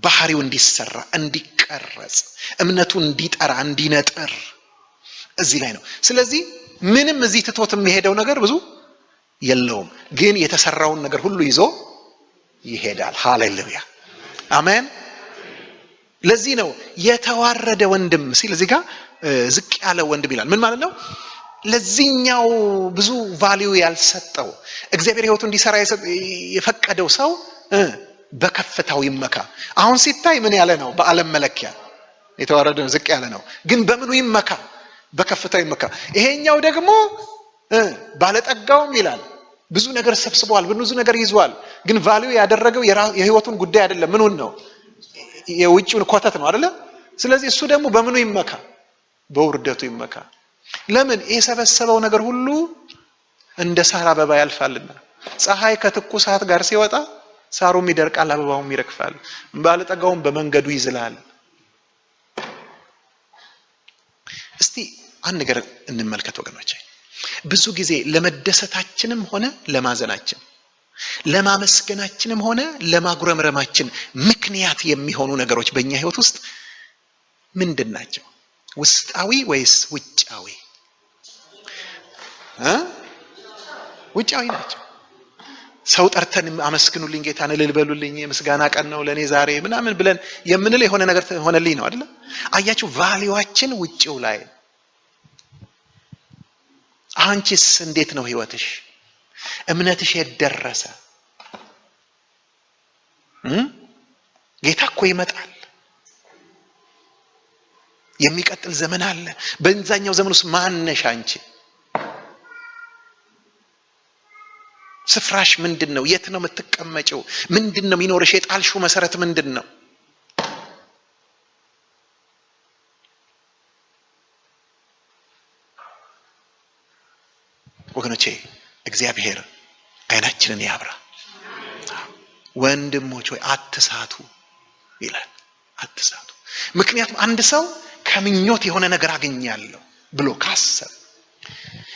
ባህሪው እንዲሰራ እንዲቀረጽ እምነቱ እንዲጠራ እንዲነጥር እዚህ ላይ ነው። ስለዚህ ምንም እዚህ ትቶት የሚሄደው ነገር ብዙ የለውም፣ ግን የተሰራውን ነገር ሁሉ ይዞ ይሄዳል። ሃሌሉያ አሜን። ለዚህ ነው የተዋረደ ወንድም ሲል እዚህ ጋር ዝቅ ያለ ወንድም ይላል። ምን ማለት ነው? ለዚህኛው ብዙ ቫልዩ ያልሰጠው እግዚአብሔር ሕይወቱ እንዲሰራ የፈቀደው ሰው በከፍታው ይመካ። አሁን ሲታይ ምን ያለ ነው? በዓለም መለኪያ የተዋረደ ነው፣ ዝቅ ያለ ነው። ግን በምኑ ይመካ? በከፍታው ይመካ። ይሄኛው ደግሞ ባለጠጋውም ይላል ብዙ ነገር ሰብስቧል፣ ብዙ ነገር ይዟል። ግን ቫልዩ ያደረገው የህይወቱን ጉዳይ አይደለም። ምኑን ነው? የውጭውን ኮተት ነው አይደለ? ስለዚህ እሱ ደግሞ በምኑ ይመካ? በውርደቱ ይመካ። ለምን? የሰበሰበው ነገር ሁሉ እንደ ሳር አበባ ያልፋልና። ፀሐይ ከትኩሳት ጋር ሲወጣ ሳሩም ይደርቃል፣ አበባውም ይረግፋል፣ ባለጠጋውም በመንገዱ ይዝላል። እስቲ አንድ ነገር እንመልከት ወገኖቼ። ብዙ ጊዜ ለመደሰታችንም ሆነ ለማዘናችን፣ ለማመስገናችንም ሆነ ለማጉረምረማችን ምክንያት የሚሆኑ ነገሮች በእኛ ህይወት ውስጥ ምንድን ናቸው? ውስጣዊ ወይስ ውጫዊ? ውጫዊ ናቸው። ሰው ጠርተን አመስግኑልኝ፣ ጌታን እልል በሉልኝ፣ የምስጋና ቀን ነው ለኔ ዛሬ ምናምን ብለን የምንለው የሆነ ነገር ሆነልኝ ነው አይደል? አያችሁ፣ ቫልዩአችን ውጪው ላይ። አንቺስ እንዴት ነው ህይወትሽ? እምነትሽ የደረሰ? ጌታ እኮ ይመጣል። የሚቀጥል ዘመን አለ። በእንዛኛው ዘመን ውስጥ ማነሽ አንቺ? ስፍራሽ ምንድነው? የት ነው የምትቀመጪው? ምንድነው የሚኖርሽ? የጣልሽው መሰረት ምንድነው? ወገኖቼ እግዚአብሔር አይናችንን ያብራ። ወንድሞች ሆይ አትሳቱ ይላል። አትሳቱ። ምክንያቱም አንድ ሰው ከምኞት የሆነ ነገር አገኛለሁ ብሎ ካሰብ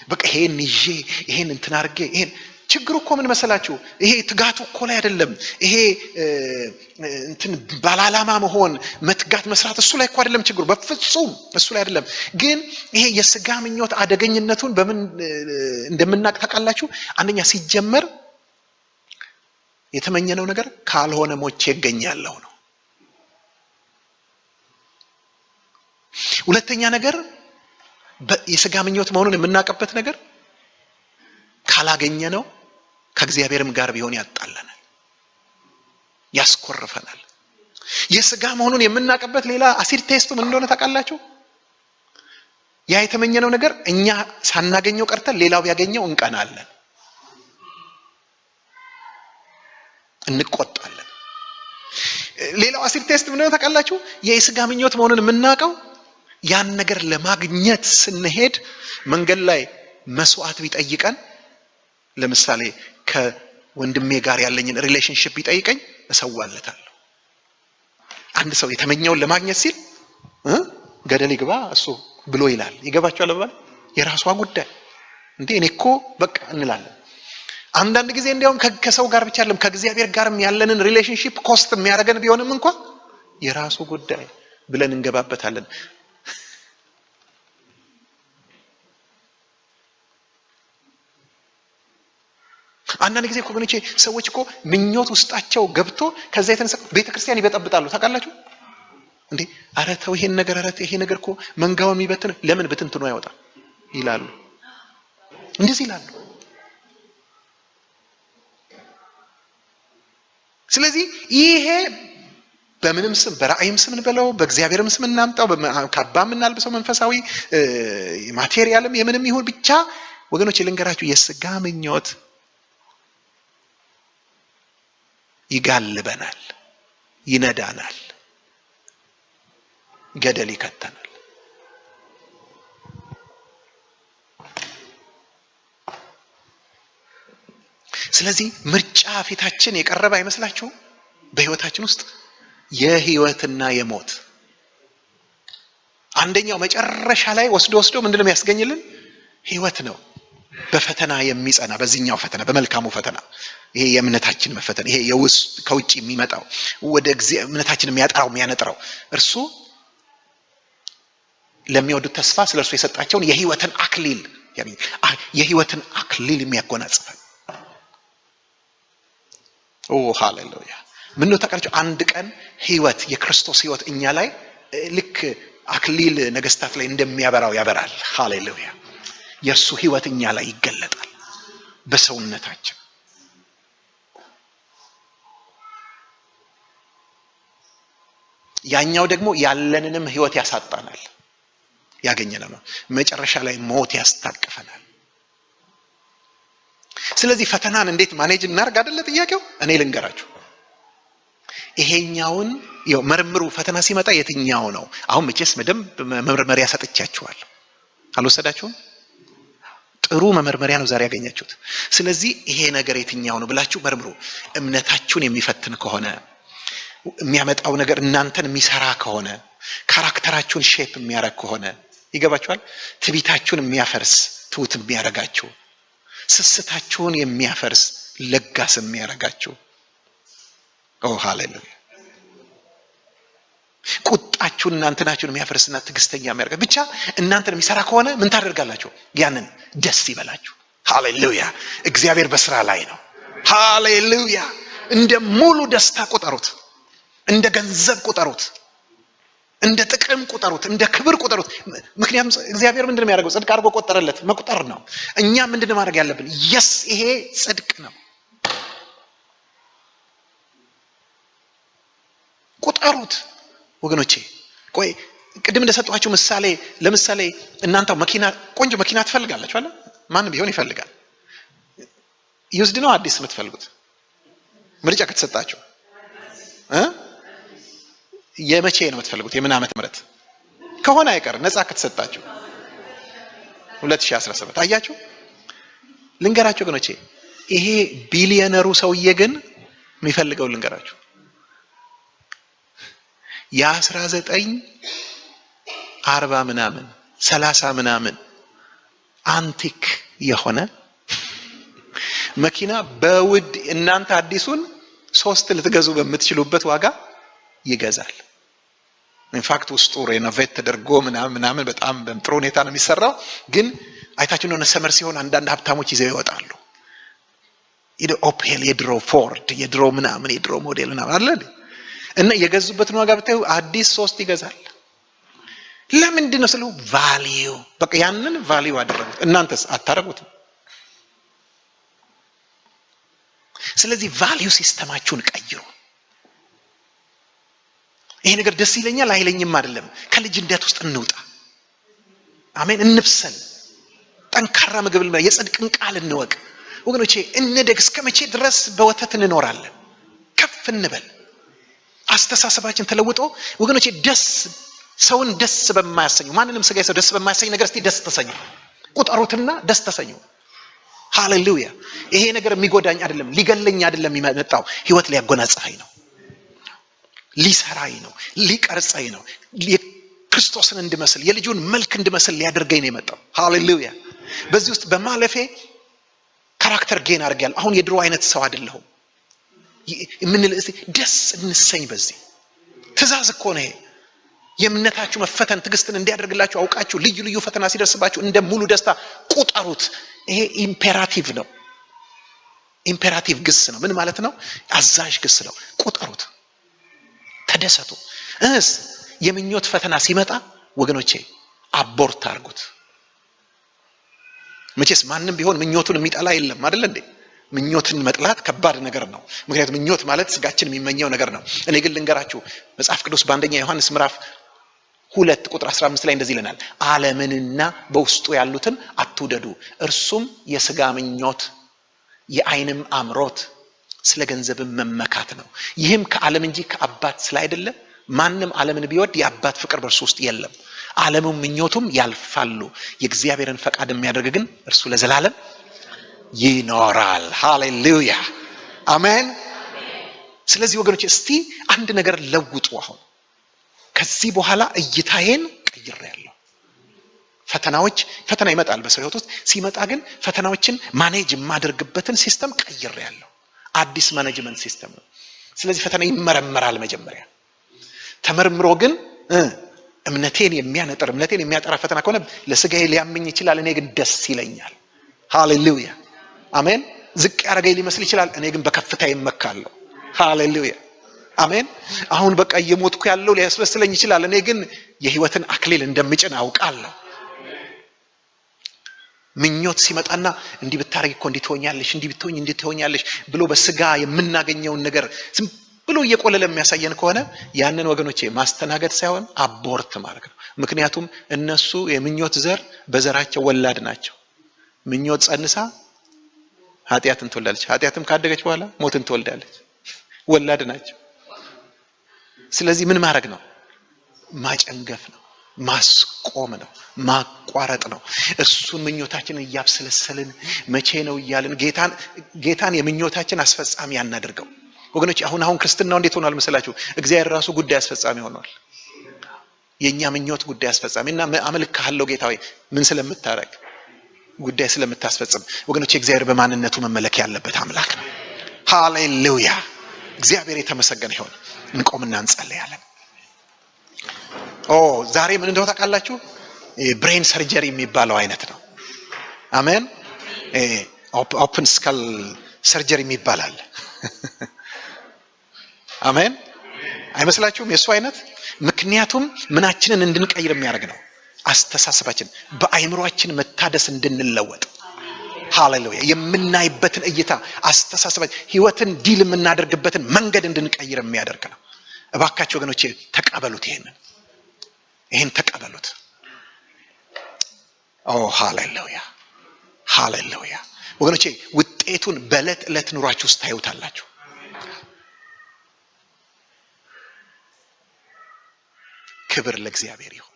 በቃ ይሄን ይዤ ይሄን እንትን አድርጌ ይሄን ችግሩ እኮ ምን መሰላችሁ? ይሄ ትጋቱ እኮ ላይ አይደለም። ይሄ እንትን ባላላማ መሆን፣ መትጋት፣ መስራት እሱ ላይ እኮ አይደለም ችግሩ። በፍጹም እሱ ላይ አይደለም። ግን ይሄ የስጋ ምኞት አደገኝነቱን በምን እንደምናቅ ታውቃላችሁ? አንደኛ ሲጀመር የተመኘነው ነገር ካልሆነ ሞቼ እገኛለሁ ነው። ሁለተኛ ነገር የስጋ ምኞት መሆኑን የምናውቅበት ነገር ካላገኘ ነው ከእግዚአብሔርም ጋር ቢሆን ያጣላናል፣ ያስኮርፈናል። የስጋ መሆኑን የምናውቅበት ሌላ አሲድ ቴስቱ ምን እንደሆነ ታውቃላችሁ? ያ የተመኘነው ነገር እኛ ሳናገኘው ቀርተን ሌላው ቢያገኘው እንቀናለን፣ እንቆጣለን። ሌላው አሲድ ቴስት ምን እንደሆነ ታውቃላችሁ? የስጋ ምኞት መሆኑን የምናውቀው ያን ነገር ለማግኘት ስንሄድ መንገድ ላይ መስዋዕት ቢጠይቀን፣ ለምሳሌ ከወንድሜ ጋር ያለኝን ሪሌሽንሺፕ ቢጠይቀኝ እሰዋለታለሁ። አንድ ሰው የተመኘውን ለማግኘት ሲል ገደል ይግባ እሱ ብሎ ይላል። ይገባችኋል? አባል የራሷ ጉዳይ እንዴ እኔ እኮ በቃ እንላለን። አንዳንድ ጊዜ እንዲያውም ከሰው ጋር ብቻ አይደለም ከእግዚአብሔር ጋርም ያለንን ሪሌሽንሺፕ ኮስት የሚያደርገን ቢሆንም እንኳን የራሱ ጉዳይ ብለን እንገባበታለን። አንዳንድ ጊዜ እኮ ወገኖቼ ሰዎች እኮ ምኞት ውስጣቸው ገብቶ ከዛ የተነሳ ቤተክርስቲያን ይበጠብጣሉ። ታውቃላችሁ እንዴ? ኧረ ተው ይሄን ነገር፣ ኧረ ይሄ ነገር እኮ መንጋውን የሚበትን ለምን ብትንትኑ አይወጣም ይላሉ። እንደዚህ ይላሉ። ስለዚህ ይሄ በምንም ስም በራእይም ስም እንበለው በእግዚአብሔርም ስም እናምጣው ካባም እናልብሰው መንፈሳዊ ማቴሪያልም የምንም ይሁን ብቻ ወገኖቼ ልንገራችሁ የስጋ ምኞት ይጋልበናል፣ ይነዳናል፣ ገደል ይከተናል። ስለዚህ ምርጫ ፊታችን የቀረበ አይመስላችሁም? በህይወታችን ውስጥ የህይወትና የሞት አንደኛው መጨረሻ ላይ ወስዶ ምንድነው የሚያስገኝልን? ህይወት ነው። በፈተና የሚጸና በዚህኛው ፈተና በመልካሙ ፈተና ይሄ የእምነታችን መፈተን ይሄ የውስጥ ከውጭ የሚመጣው ወደ እምነታችን የሚያጠራው የሚያነጥረው እርሱ ለሚወዱት ተስፋ ስለርሱ የሰጣቸውን የህይወትን አክሊል የህይወትን አክሊል የሚያጎናጽፈን ሃሌሉያ። ምን ነው ታውቃላችሁ? አንድ ቀን ህይወት የክርስቶስ ህይወት እኛ ላይ ልክ አክሊል ነገስታት ላይ እንደሚያበራው ያበራል። ሃሌሉያ። የእርሱ ህይወት እኛ ላይ ይገለጣል በሰውነታችን። ያኛው ደግሞ ያለንንም ህይወት ያሳጣናል። ያገኘነው ነው መጨረሻ ላይ ሞት ያስታቅፈናል። ስለዚህ ፈተናን እንዴት ማኔጅ እናርግ አይደለ ጥያቄው? እኔ ልንገራችሁ ይሄኛውን መርምሩ። ፈተና ሲመጣ የትኛው ነው? አሁን መቼስ በደንብ መመርመሪያ ሰጥቻችኋለሁ። አልወሰዳችሁም? ጥሩ መመርመሪያ ነው ዛሬ ያገኛችሁት። ስለዚህ ይሄ ነገር የትኛው ነው ብላችሁ መርምሩ። እምነታችሁን የሚፈትን ከሆነ የሚያመጣው ነገር እናንተን የሚሰራ ከሆነ ካራክተራችሁን ሼፕ የሚያደርግ ከሆነ ይገባችኋል? ትዕቢታችሁን የሚያፈርስ ትሁት የሚያደርጋችሁ፣ ስስታችሁን የሚያፈርስ ለጋስ የሚያደርጋችሁ ሃሌሉያ። ቁጣችሁን እናንተናችሁን የሚያፈርስና ትዕግስተኛ የሚያደርግ ብቻ እናንተን የሚሰራ ከሆነ ምን ታደርጋላችሁ? ያንን ደስ ይበላችሁ። ሃሌሉያ። እግዚአብሔር በስራ ላይ ነው። ሃሌሉያ። እንደ ሙሉ ደስታ ቁጠሩት፣ እንደ ገንዘብ ቁጠሩት፣ እንደ ጥቅም ቁጠሩት፣ እንደ ክብር ቁጠሩት። ምክንያቱም እግዚአብሔር ምንድነው የሚያደርገው? ጽድቅ አድርጎ ቆጠረለት። መቁጠር ነው። እኛ ምንድነው ማድረግ ያለብን? የስ ይሄ ጽድቅ ነው። ቁጠሩት ወገኖቼ። ቆይ ቅድም እንደሰጣችሁ ምሳሌ ለምሳሌ እናንተ መኪና ቆንጆ መኪና ትፈልጋላችሁ አይደል? ማንም ቢሆን ይፈልጋል። ዩዝድ ነው አዲስ የምትፈልጉት? ምርጫ ከተሰጣችሁ የመቼ ነው የምትፈልጉት? የምን ዓመተ ምህረት ከሆነ አይቀር ነፃ ከተሰጣችሁ 2017። አያችሁ ልንገራችሁ ወገኖቼ፣ ይሄ ቢሊየነሩ ሰውዬ ግን የሚፈልገው ልንገራችሁ የ1940 ምናምን 30 ምናምን አንቲክ የሆነ መኪና በውድ እናንተ አዲሱን 3 ልትገዙ በምትችሉበት ዋጋ ይገዛል። ኢንፋክት ውስጡ ሬኖቬት ተደርጎ ምናምን በጣም በጥሩ ሁኔታ ነው የሚሰራው። ግን አይታችሁ ነው ሰመር ሲሆን አንዳንድ ሀብታሞች ይዘው ይወጣሉ። ኦፔል የድሮ ፎርድ የድሮ ምናምን የድሮ ሞዴል ምናምን አለ እና የገዙበትን ዋጋ ብታዩ አዲስ 3 ይገዛል። ለምንድን ነው ስለው ቫልዩ በቃ ያንን ቫልዩ አደረጉት። እናንተስ አታረጉት? ስለዚህ ቫልዩ ሲስተማችሁን ቀይሩ። ይሄ ነገር ደስ ይለኛል አይለኝም አይደለም። ከልጅነት ውስጥ እንውጣ። አሜን። እንብሰል። ጠንካራ ምግብ እንብላ። የጽድቅን ቃል እንወቅ። ወገኖቼ እንደግ። እስከመቼ ድረስ በወተት እንኖራለን? ከፍ እንበል። አስተሳሰባችን ተለውጦ ወገኖቼ ሰውን ደስ በማያሰኙ ማንንም ስጋ ሰው ደስ በማያሰኝ ነገር እስቲ ደስ ተሰኙ። ቁጠሩትና ደስ ተሰኙ። ሃሌሉያ። ይሄ ነገር የሚጎዳኝ አይደለም፣ ሊገለኝ አይደለም የሚመጣው፣ ህይወት ሊያጎናጽፈኝ ነው፣ ሊሰራኝ ነው፣ ሊቀርጸኝ ነው፣ ክርስቶስን እንድመስል የልጁን መልክ እንድመስል ሊያደርገኝ ነው የመጣው። ሃሌሉያ። በዚህ ውስጥ በማለፌ ካራክተር ጌን አድርጌያለሁ። አሁን የድሮ አይነት ሰው አይደለሁም። ምን ደስ እንሰኝ። በዚህ ትእዛዝ እኮ ነው። የእምነታችሁ መፈተን ትዕግስትን እንዲያደርግላችሁ አውቃችሁ ልዩ ልዩ ፈተና ሲደርስባችሁ እንደ ሙሉ ደስታ ቁጠሩት። ይሄ ኢምፔራቲቭ ነው። ኢምፔራቲቭ ግስ ነው። ምን ማለት ነው? አዛዥ ግስ ነው። ቁጠሩት፣ ተደሰቱ። የምኞት ፈተና ሲመጣ ወገኖቼ አቦርት አድርጉት። መቼስ ማንም ቢሆን ምኞቱን የሚጠላ የለም አይደል እንዴ? ምኞትን መጥላት ከባድ ነገር ነው። ምክንያቱም ምኞት ማለት ስጋችን የሚመኘው ነገር ነው። እኔ ግን ልንገራችሁ መጽሐፍ ቅዱስ በአንደኛ ዮሐንስ ምዕራፍ 2 ቁጥር 15 ላይ እንደዚህ ይለናል። ዓለምንና በውስጡ ያሉትን አትውደዱ፣ እርሱም የስጋ ምኞት፣ የዓይንም አምሮት፣ ስለ ገንዘብም መመካት ነው። ይህም ከዓለም እንጂ ከአባት ስላይደለ ማንም ዓለምን ቢወድ የአባት ፍቅር በእርሱ ውስጥ የለም። ዓለሙም ምኞቱም ያልፋሉ፣ የእግዚአብሔርን ፈቃድ የሚያደርግ ግን እርሱ ለዘላለም ይኖራል። ሃሌሉያ አሜን። ስለዚህ ወገኖች እስቲ አንድ ነገር ለውጡ። አሁን ከዚህ በኋላ እይታዬን ቀይሬያለሁ። ፈተና ይመጣል በሰው ህይወት ውስጥ። ሲመጣ ግን ፈተናዎችን ማኔጅ የማደርግበትን ሲስተም ቀይሬያለሁ። አዲስ ማኔጅመንት ሲስተም ነው። ስለዚህ ፈተና ይመረመራል። መጀመሪያ ተመርምሮ ግን እምነቴን የሚያነጥር እምነቴን የሚያጠራ ፈተና ከሆነ ለስጋዬ ሊያመኝ ይችላል፣ እኔ ግን ደስ ይለኛል። ሃሌሉያ አሜን። ዝቅ ያደረገኝ ሊመስል ይችላል፣ እኔ ግን በከፍታ ይመካለሁ። ሃሌሉያ አሜን። አሁን በቃ እየሞትኩ ያለው ሊያስመስለኝ ይችላል፣ እኔ ግን የህይወትን አክሊል እንደምጭን አውቃለሁ። ምኞት ሲመጣና እንዲህ ብታረጊ እኮ እንዲህ ትሆኛለሽ፣ እንዲህ ብትሆኝ እንዲህ ትሆኛለሽ ብሎ በስጋ የምናገኘውን ነገር ዝም ብሎ እየቆለለ የሚያሳየን ከሆነ ያንን ወገኖቼ ማስተናገድ ሳይሆን አቦርት ማድረግ ነው። ምክንያቱም እነሱ የምኞት ዘር በዘራቸው ወላድ ናቸው። ምኞት ጸንሳ ኃጢአትን ትወልዳለች፣ ኃጢአትም ካደገች በኋላ ሞትን ትወልዳለች። ወላድ ናቸው። ስለዚህ ምን ማድረግ ነው? ማጨንገፍ ነው፣ ማስቆም ነው፣ ማቋረጥ ነው። እሱን ምኞታችንን እያብሰለሰልን መቼ ነው እያልን ጌታን የምኞታችን አስፈጻሚ ያናደርገው። ወገኖች አሁን ክርስትናው እንዴት ሆኗል መሰላችሁ? እግዚአብሔር ራሱ ጉዳይ አስፈጻሚ ሆኗል። የኛ ምኞት ጉዳይ አስፈጻሚ እና አመልክሃለሁ ጌታ ሆይ ምን ስለምታረግ ጉዳይ ስለምታስፈጽም። ወገኖች እግዚአብሔር በማንነቱ መመለክ ያለበት አምላክ ነው። ሃሌሉያ እግዚአብሔር የተመሰገነ ይሁን። እንቆምና እንጸልያለን። ዛሬ ምን እንደሆነ ታውቃላችሁ? ብሬን ሰርጀሪ የሚባለው አይነት ነው። አሜን። ኦፕን ስካል ሰርጀሪ የሚባላል። አሜን። አይመስላችሁም? የሱ አይነት ምክንያቱም ምናችንን እንድንቀይር የሚያደርግ ነው። አስተሳሰባችን በአይምሮአችን መታደስ እንድንለወጥ። ሃሌሉያ የምናይበትን እይታ አስተሳሰባችን ህይወትን ዲል የምናደርግበትን መንገድ እንድንቀይር የሚያደርግ ነው። እባካችሁ ወገኖቼ ተቀበሉት። ይሄን ተቀበሉት። ሃሌሉያ ሃሌሉያ ወገኖቼ ውጤቱን በዕለት ዕለት ኑሯችሁ ውስጥ ታዩታላችሁ። ክብር ለእግዚአብሔር ይሁን።